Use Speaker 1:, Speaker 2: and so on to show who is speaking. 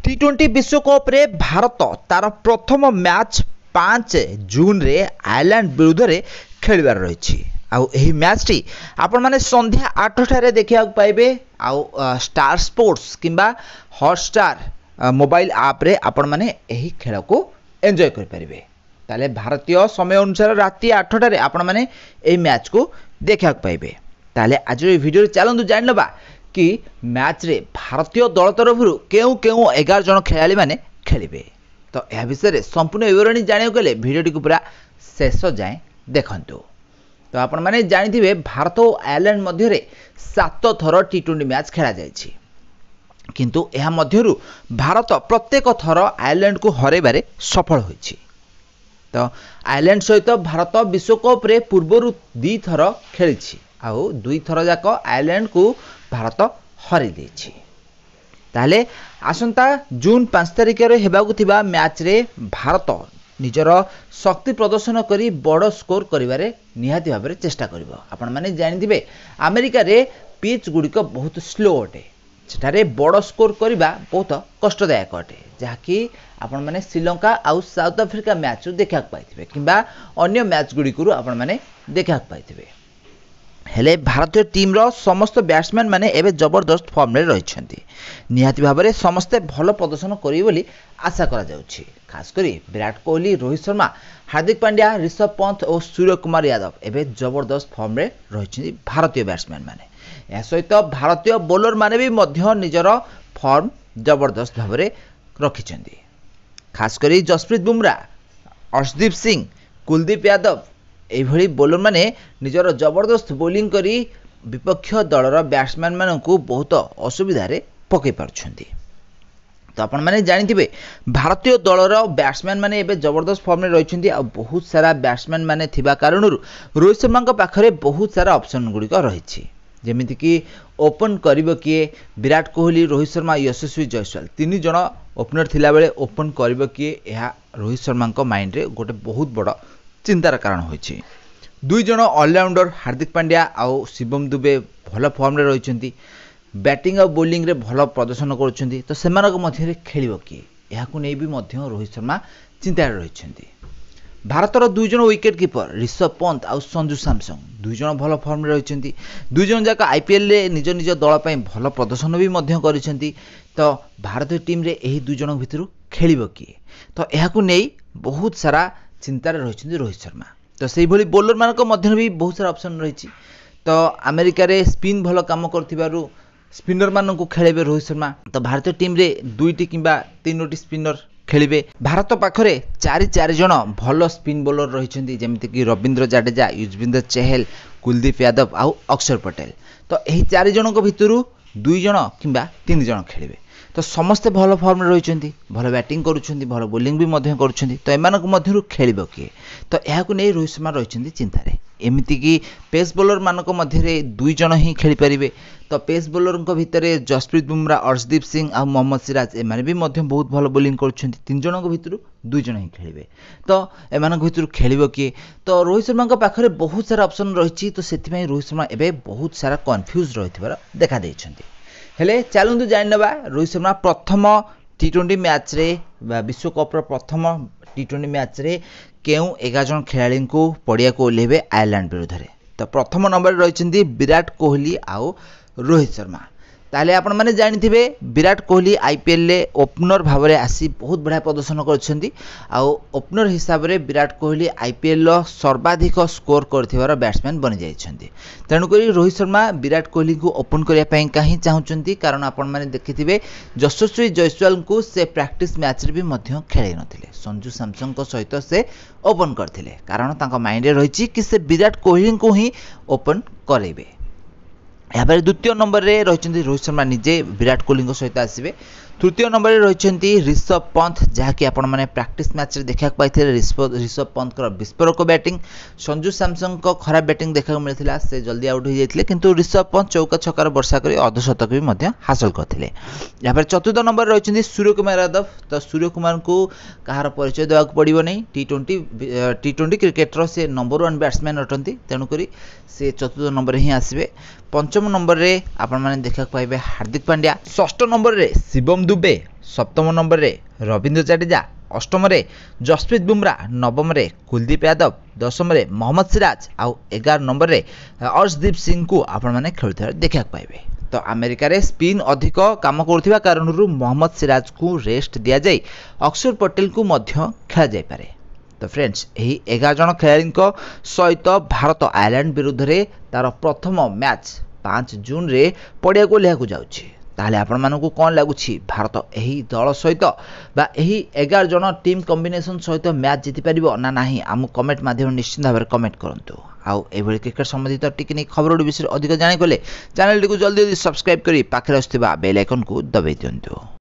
Speaker 1: टी20 विश्वकप रे भारत तार प्रथम मैच 5 जून रे आयरलैंड विरुद्ध रे खेलबार रही। आउ एही मैच टी आपण माने संध्या 8 ठारे देखिया पाइबे। आउ स्टार स्पोर्ट्स किंबा हॉटस्टार मोबाइल ऐप रे आपण माने एही खेल को एंजॉय कर परिबे। ताले भारतीय समय अनुसार राति 8 ठारे आपण माने एही मैच को देखिया पाइबे। ताले आज ए वीडियो रे चलंदु जान लबा कि मैच रे भारतीय दल तरफ केउ केउ 11 जन खेलाड़ी माने खेलिबे। तो यह विषय रे संपूर्ण विवरणी जानियो गले वीडियो को पूरा शेष जाए देखंतु। तो आपण माने जानिथिबे भारत और आयरलैंड मध्य रे 7 थर टी20 मैच खेला जायछि, किंतु एहा मध्यरु भारत प्रत्येक थर आयरलैंड को हरेबारे सफल होइछि। तो आयरलैंड सहित भारत विश्वकप रे पूर्वरु 2 थर खेलिछि आउ 2 थर जाक आयरलैंड को भारत हरि देछि। ताले आसंता जून 5 तारिख रे हेबाकु थिबा मैच रे भारत निजर शक्ति प्रदर्शन करी बड़ स्कोर करिवारे निहाती भाबरे चेष्टा करिवो। आपण माने जानिथिबे अमेरिका रे पिच गुडिक बहुत स्लो अटे, सेठारे बड़ स्कोर करिबा बहुत कष्टदायक अटे, जहाँकि आपण माने श्रीलंका आउ साउथ अफ्रीका मैच देखा पाइथिबे किंबा अन्य मैच गुडिकरू आपण माने देखा पाइथिबे। हेले भारतीय टीम रो समस्त बैट्समैन माने एबे जबरदस्त फॉर्म रे रहिछंती। निहाती भाबरे समस्ते भलो प्रदर्शन करिवे बोली आशा करा जाउछि। खास करी विराट कोहली, रोहित शर्मा, हार्दिक पांड्या, ऋषभ पंत और सूर्य कुमार यादव एबे जबरदस्त फॉर्म रे रहिछंती भारतीय बैट्समैन माने। या सहित भारतीय बॉलर माने भी मध्य निजर फॉर्म जबरदस्त भाबरे रखिछंती। खास करी जसप्रीत बुमराह, अर्शदीप सिंह, कुलदीप यादव एभली बॉलर माने निजर जबरदस्त बॉलिंग करी विपक्ष दलर बैट्समैन मानकू बहुत असुविधा रे पकई पारछंती। तो आपण माने जानिथिबे भारतीय दलर बैट्समैन माने एबे जबरदस्त फॉर्म रे रहिछंती आ बहुत सारा बैट्समैन माने थिबा कारणरू रोहित शर्मा का पाखरे बहुत सारा ऑप्शन गुडी को रहिछि। जेमिति कि ओपन करिवो किए विराट कोहली, रोहित शर्मा, यशस्वी जयसवाल 3 जण ओपनर थिला बेले ओपन करिवो किए एहा रोहित शर्मा को माइंड रे गोटे बहुत बड़ चिंतार कारण होइछि। 2 जण ऑलराउंडर हार्दिक पांड्या आउ शिवम दुबे भल फॉर्म रे रहिछंती, बैटिंग और बॉलिंग रे भल प्रदर्शन करूछंती। तो सेमानक मध्य रे खेलिबो कि एहाकु नै भी मध्य रोहित शर्मा चिंतार रहिछंती। भारतर 2 जण विकेट कीपर ऋषभ पंत आउ संजू सैमसंग 2 जण भल फॉर्म रे रहिछंती। 2 जण जाक आईपीएल रे निज निज दल पय भल प्रदर्शन भी मध्य करिछंती। तो भारतीय टीम रे एही 2 जण भितरु खेलिबो कि तो एहाकु नै बहुत सारा चिंतार रही रोहित शर्मा। तो से भली बॉलर मानक मध्य भी बहुत सारा ऑप्शन रही। तो अमेरिका रे स्पिन भल काम करथिबारु स्पिनर मानक खेलेबे रोहित शर्मा। तो भारतीय टीम रे 2टी किंबा 3टी स्पिनर खेलिबे। भारत पाखरे 4 जण भल स्पिन बॉलर रहिछंती, जेमिति कि रविंद्र जाडेजा, युजवेंद्र चहल, कुलदीप यादव आउ अक्षर पटेल। तो एही 4 जणक भितरु 2 जण किंबा 3 जण खेलिबे। तो समस्ते भल फॉर्म रे रहिछंती, भल बैटिंग करूछंती, भल बॉलिंग भी मध्य करूछंती। तो एमानक मध्यरु खेलिबो किए तो एहाकु नै रोहित शर्मा रहिछंती चिंतारे। एमिति कि पेस बॉलर मानक मध्य रे 2 जण ही खेली परिबे। तो पेस बॉलर को भितरे जसप्रीत बुमराह, अर्शदीप सिंह आ मोहम्मद सिराज एमाने भी मध्य बहुत भल बॉलिंग करूछंती। 3 जण को भितरु 2 जण ही खेलिबे। तो एमानक भितरु खेलिबो किए तो रोहित शर्मा का पाखरे बहुत सारा ऑप्शन रहिछि। तो सेति रोहित शर्मा एबे बहुत सारा कंफ्यूज रहितबार देखा दैछंती। हेले चलंतु जानि नबा रोहित शर्मा प्रथम टी20 मैच रे विश्वकप रो प्रथम टी20 मैच रे केउ 11 जन खेलाड़ी को पड़िया को ओलेबे आयरलैंड विरुद्ध रे। तो प्रथम नंबर रे रहिछंती विराट कोहली आउ रोहित शर्मा। ताले आपण माने जानिथिबे विराट कोहली आईपीएल रे ओपनर भाबरे आसी बहुत बढ़िया प्रदर्शन करछंती। आउ ओपनर हिसाब रे विराट कोहली आईपीएल रो सर्वाधिक स्कोर करथिबार बैट्समैन बनि जाइछंती। तेणु करी रोहित शर्मा विराट कोहली को ओपन करिया पई काहे चाहुचंती, कारण आपण माने देखिथिबे यशस्वी जयसवाल को से प्रैक्टिस मैच रे भी मध्य खेलै नथिले। संजू सैमसंग को सहित से ओपन करथिले, कारण तांका माइंड रे रहिछि कि से विराट कोहली को ही ओपन करेबे। यहाँ द्वितीय नंबर रे रहिछंती रोहित शर्मा निजे विराट कोहली सहित आसबे। तृतीय नंबर रे रहिछंती ऋषभ पंत, जहाँकि आपण माने प्रैक्टिस मैच रे देखा पाइथिले ऋषभ पंत को विस्फोरक बैटिंग, संजू सैमसंग को खराब बैटिंग देखा मिलथिला, से जल्दी आउट हो जाइथिले, किंतु ऋषभ पंत चौका छक्कार वर्षा करी अर्धशतक भी मध्य हासिल करथिले। यहाँ चतुर्थ नंबर रहिछंती सूर्य कुमार यादव। तो सूर्य कुमार को कहार परिचय देवाक पड़िबो नै, टी20 क्रिकेट रो से नंबर 1 बैट्समैन अटंती। तेणु करी से चतुर्थ नंबर ही आसबे। पंचम नंबर रे आपण माने देखा पाइबे हार्दिक पांड्या। षष्ठ नंबर रे शिवम दुबे, सप्तम नंबर रे रवींद्र जडेजा, अष्टम जसप्रीत बुमरा, नवम कुलदीप यादव, दशम मोहम्मद सिराज आउ 11 नंबर रे अर्शदीप सिंह को आपण माने खेलुथिबार देखा पाइबे। तो अमेरिका रे स्पिन अधिक काम करुथिबा कारणरू मोहम्मद सिराज को रेस्ट दिया जाय अक्षर पटेल को मध्य खेला जाय पारे। तो फ्रेंड्स यही 11 जन खेलाड़ी सहित भारत आयरलैंड विरुद्ध रे तार प्रथम मैच 5 जून रे पड़िया को लेहाकू जाउछि। ताहले आपण मानकू कोन लागुछि भारत यही दल सहित बा यही 11 जन टीम कॉम्बिनेशन सहित मैच जीति परिबो ना नाही आम कमेंट माध्यम निश्चित भाव कमेंट करंतु। आउ एभली क्रिकेट संबंधित टेक्निक खबर विषय अधिक जानि गले चैनल टी को जल्दी सब्सक्राइब करी पाखरे आस्थिबा बेल आइकन को दबाई दियंतु।